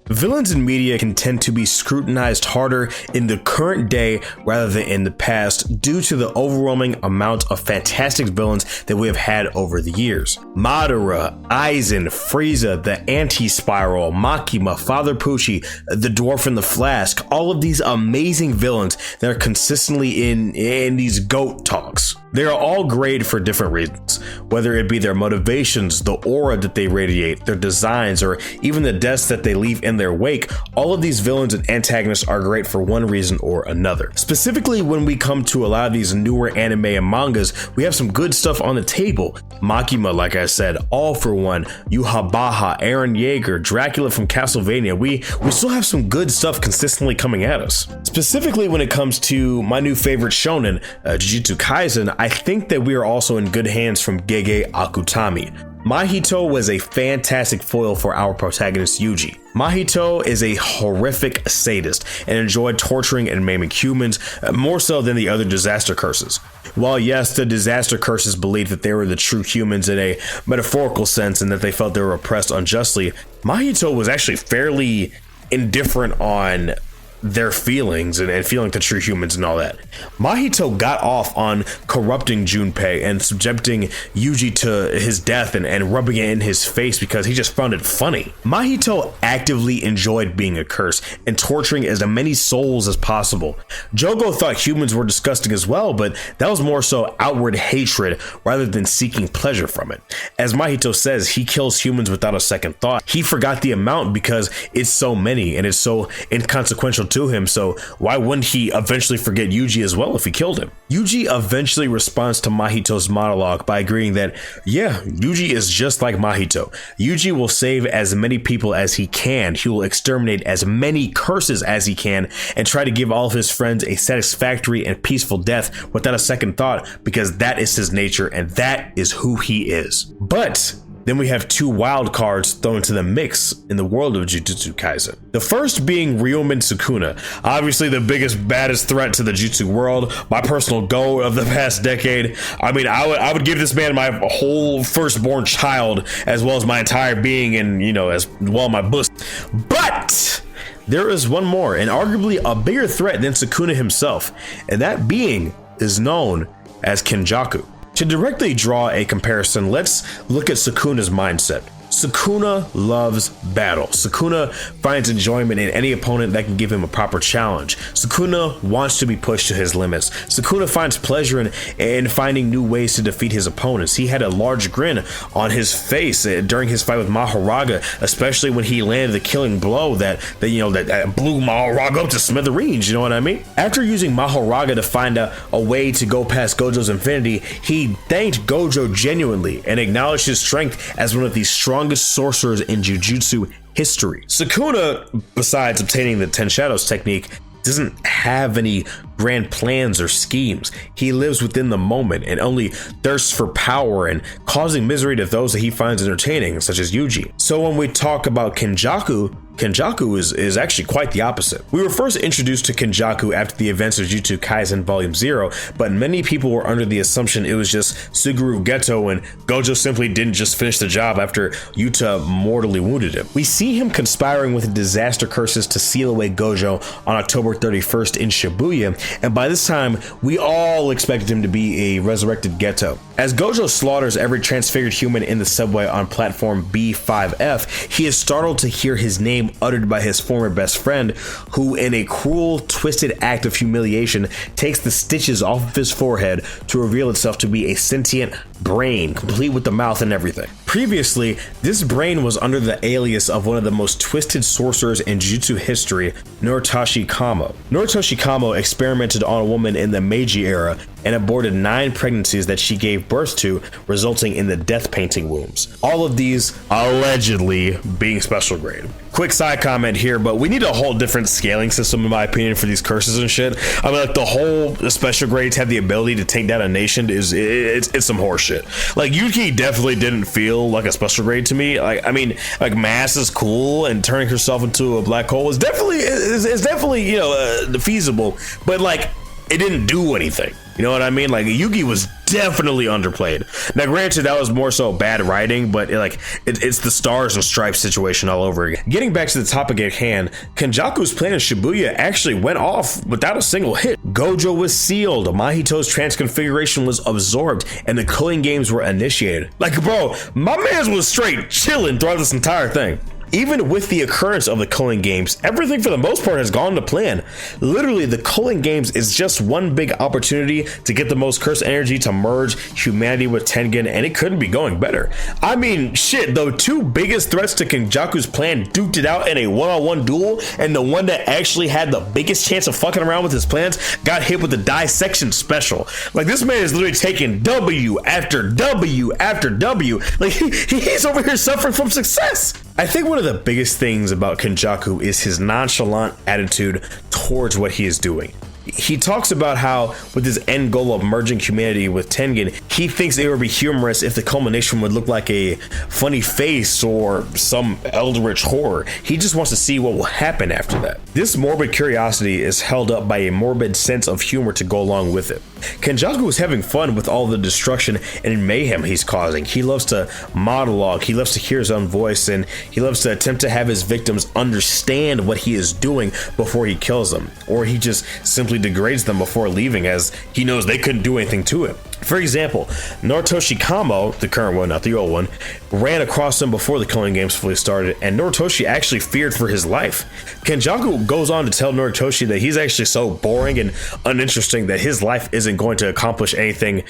Villains in media can tend to be scrutinized harder in the current day rather than in the past due to the overwhelming amount of fantastic villains that we have had over the years. Madara, Aizen, Frieza, the Anti-Spiral, Makima, Father Pucci, the Dwarf in the Flask, all of these amazing villains that are consistently in these GOAT talks. They are all great for different reasons, whether it be their motivations, the aura that they radiate, their designs, or even the deaths that they leave in their wake. All of these villains and antagonists are great for one reason or another. Specifically, when we come to a lot of these newer anime and mangas, we have some good stuff on the table. Makima, like I said, All for One, Yhwach, Eren Yeager, Dracula from Castlevania. We still have some good stuff consistently coming at us. Specifically when it comes to my new favorite shonen, Jujutsu Kaisen, I think that we are also in good hands from Gege Akutami. Mahito was a fantastic foil for our protagonist Yuji. Mahito is a horrific sadist and enjoyed torturing and maiming humans more so than the other disaster curses. While yes, the disaster curses believed that they were the true humans in a metaphorical sense and that they felt they were oppressed unjustly, Mahito was actually fairly indifferent on their feelings and feeling the true humans and all that. Mahito got off on corrupting Junpei and subjecting Yuji to his death and rubbing it in his face because he just found it funny. Mahito actively enjoyed being a curse and torturing as many souls as possible. Jogo thought humans were disgusting as well, but that was more so outward hatred rather than seeking pleasure from it. As Mahito says, he kills humans without a second thought. He forgot the amount because it's so many and it's so inconsequential to him, so why wouldn't he eventually forget Yuji as well if he killed him? Yuji eventually responds to Mahito's monologue by agreeing that, yeah, Yuji is just like Mahito. Yuji will save as many people as he can. He will exterminate as many curses as he can and try to give all of his friends a satisfactory and peaceful death without a second thought because that is his nature and that is who he is. But then we have two wild cards thrown into the mix in the world of Jujutsu Kaisen. The first being Ryomen Sukuna, obviously the biggest, baddest threat to the Jutsu world, my personal goal of the past decade. I mean, I would give this man my whole firstborn child as well as my entire being and, you know, as well my boost. But there is one more and arguably a bigger threat than Sukuna himself, and that being is known as Kenjaku. To directly draw a comparison, let's look at Sukuna's mindset. Sukuna loves battle. Sukuna finds enjoyment in any opponent that can give him a proper challenge. Sukuna wants to be pushed to his limits. Sukuna finds pleasure in finding new ways to defeat his opponents. He had a large grin on his face during his fight with Mahoraga, especially when he landed the killing blow that blew Mahoraga up to smithereens, you know what I mean? After using Mahoraga to find a way to go past Gojo's infinity, he thanked Gojo genuinely and acknowledged his strength as one of the strongest sorcerers in Jujutsu history. Sukuna, besides obtaining the 10 Shadows technique, doesn't have any grand plans or schemes. He lives within the moment and only thirsts for power and causing misery to those that he finds entertaining, such as Yuji. So when we talk about Kenjaku is actually quite the opposite. We were first introduced to Kenjaku after the events of Jujutsu Kaisen Volume 0, but many people were under the assumption it was just Suguru Geto and Gojo simply didn't just finish the job after Yuta mortally wounded him. We see him conspiring with the disaster curses to seal away Gojo on October 31st in Shibuya, and by this time, we all expected him to be a resurrected Geto. As Gojo slaughters every transfigured human in the subway on platform B5F, he is startled to hear his name uttered by his former best friend, who in a cruel, twisted act of humiliation takes the stitches off of his forehead to reveal itself to be a sentient brain, complete with the mouth and everything. Previously, this brain was under the alias of one of the most twisted sorcerers in Jujutsu history, Noritoshi Kamo. Noritoshi Kamo experimented on a woman in the Meiji era and aborted 9 pregnancies that she gave birth to, resulting in the death painting wombs. All of these allegedly being special grade. Quick side comment here, but we need a whole different scaling system in my opinion for these curses and shit. I mean, like the whole special grades have the ability to take down a nation it's some horse shit. Like Yuki definitely didn't feel like a special grade to me. Like, I mean, like Mass is cool and turning herself into a black hole is definitely feasible, but like it didn't do anything. You know what I mean? Like, Yugi was definitely underplayed. Now, granted, that was more so bad writing, but it's the stars and stripes situation all over again. Getting back to the topic at hand, Kenjaku's plan in Shibuya actually went off without a single hit. Gojo was sealed, Mahito's transconfiguration was absorbed, and the killing games were initiated. Like, bro, my man was straight chilling throughout this entire thing. Even with the occurrence of the culling games, everything for the most part has gone to plan. Literally, the culling games is just one big opportunity to get the most cursed energy to merge humanity with Tengen, and it couldn't be going better. I mean, shit, the two biggest threats to Kenjaku's plan duked it out in a one-on-one duel, and the one that actually had the biggest chance of fucking around with his plans got hit with the dissection special. Like, this man is literally taking W after W after W. Like, he's over here suffering from success. I think one of the biggest things about Kenjaku is his nonchalant attitude towards what he is doing. He talks about how, with his end goal of merging humanity with Tengen, he thinks it would be humorous if the culmination would look like a funny face or some eldritch horror. He just wants to see what will happen after that. This morbid curiosity is held up by a morbid sense of humor to go along with it. Kenjaku is having fun with all the destruction and mayhem he's causing. He loves to monologue, he loves to hear his own voice, and he loves to attempt to have his victims understand what he is doing before he kills them, or he just simply degrades them before leaving, as he knows they couldn't do anything to it. For example, Noritoshi Kamo, the current one, not the old one, ran across him before the killing games fully started, and Noritoshi actually feared for his life. Kenjaku goes on to tell Noritoshi that he's actually so boring and uninteresting that his life isn't going to accomplish anything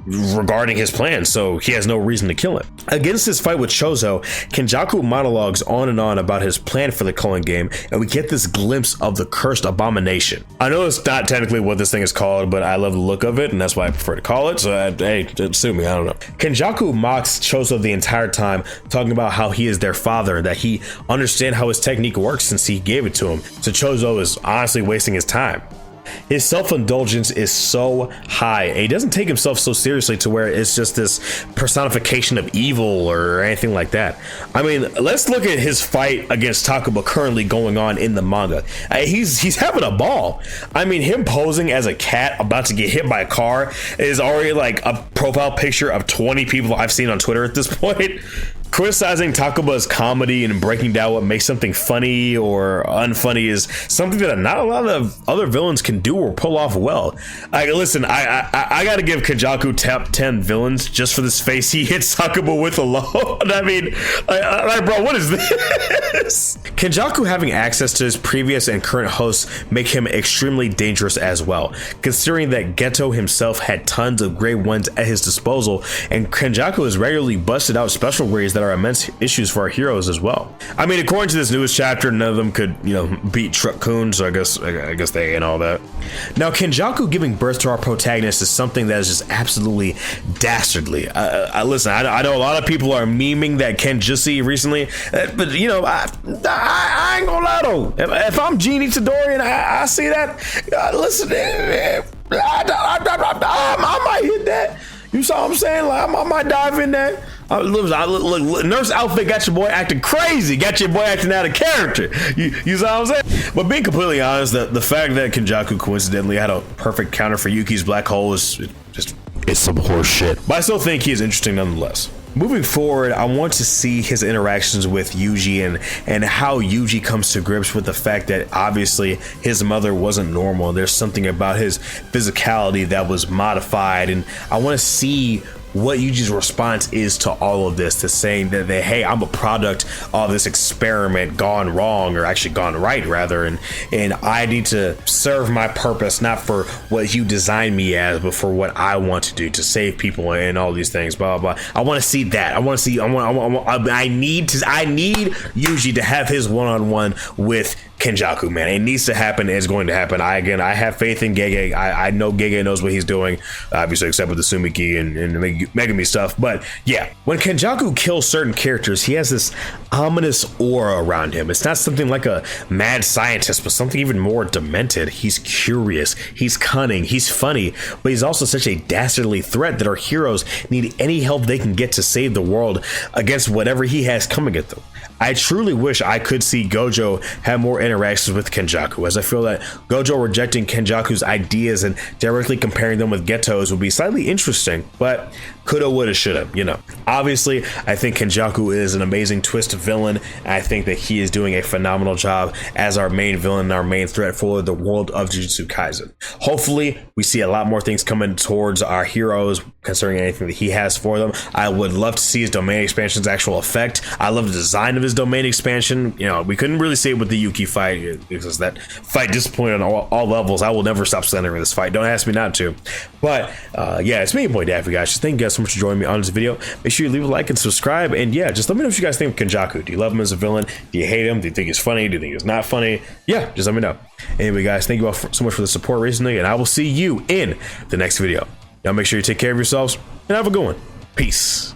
regarding his plan, so he has no reason to kill him. Against his fight with Chozo, Kenjaku monologues on and on about his plan for the culling game, and we get this glimpse of the cursed abomination. I know it's not technically what this thing is called, but I love the look of it, and that's why I prefer to call it, so hey, sue me, I don't know. Kenjaku mocks Chozo the entire time, talking about how he is their father, and that he understands how his technique works since he gave it to him, so Chozo is honestly wasting his time. His self-indulgence is so high, and he doesn't take himself so seriously to where it's just this personification of evil or anything like that. I mean, let's look at his fight against Takuma currently going on in the manga. He's having a ball. I mean, him posing as a cat about to get hit by a car is already like a profile picture of 20 people I've seen on Twitter at this point. Criticizing Takuma's comedy and breaking down what makes something funny or unfunny is something that not a lot of other villains can do or pull off well. Listen, I gotta give Kenjaku top 10 villains just for this face he hits Takuma with alone. I mean, bro, what is this? Kenjaku having access to his previous and current hosts make him extremely dangerous as well, considering that Geto himself had tons of great ones at his disposal, and Kenjaku has regularly busted out special grades that are immense issues for our heroes as well. I mean, according to this newest chapter, none of them could, beat Truck-kun, so I guess they ain't all that. Now, Kenjaku giving birth to our protagonist is something that is just absolutely dastardly. Listen, I know a lot of people are memeing that Kenjaku recently, but I ain't gonna lie though. If I'm Yuji Itadori and I see that, listen, I might hit that. You saw what I'm saying? Like, I might dive in that. Look, nurse outfit got your boy acting crazy, got your boy acting out of character. You saw what I'm saying? But being completely honest, the fact that Kenjaku coincidentally had a perfect counter for Yuki's black hole is just, it's some horse shit. But I still think he is interesting nonetheless. Moving forward, I want to see his interactions with Yuji and how Yuji comes to grips with the fact that obviously his mother wasn't normal. There's something about his physicality that was modified, and I want to see what Yuji's response is to all of this, to saying that hey, I'm a product of this experiment gone wrong, or actually gone right rather, and I need to serve my purpose, not for what you designed me as, but for what I want to do, to save people and all these things, blah blah blah. I want to see that. I need Yuji to have his one-on-one with Kenjaku, man. It needs to happen. It's going to happen. I have faith in Gege. I know Gege knows what he's doing, obviously, except with the Sumiki and Megami stuff. But yeah, when Kenjaku kills certain characters, he has this ominous aura around him. It's not something like a mad scientist, but something even more demented. He's curious, he's cunning, he's funny, but he's also such a dastardly threat that our heroes need any help they can get to save the world against whatever he has coming at them. I truly wish I could see Gojo have more interactions with Kenjaku, as I feel that Gojo rejecting Kenjaku's ideas and directly comparing them with Geto's would be slightly interesting, but coulda, woulda, shoulda, you know. Obviously, I think Kenjaku is an amazing twist villain, and I think that he is doing a phenomenal job as our main villain and our main threat for the world of Jujutsu Kaisen. Hopefully, we see a lot more things coming towards our heroes concerning anything that he has for them. I would love to see his domain expansion's actual effect. I love the design of his domain expansion. You know, we couldn't really see it with the Yuki fight because that fight disappointed on all levels. I will never stop slandering this fight. Don't ask me not to. But yeah, it's me, your boy Daffy, guys. Just thank you guys so much for joining me on this video. Make sure you leave a like and subscribe. And yeah, just let me know what you guys think of Kenjaku. Do you love him as a villain? Do you hate him? Do you think he's funny? Do you think he's not funny? Yeah, just let me know. Anyway, guys, thank you all so much for the support recently, and I will see you in the next video. Y'all make sure you take care of yourselves and have a good one. Peace.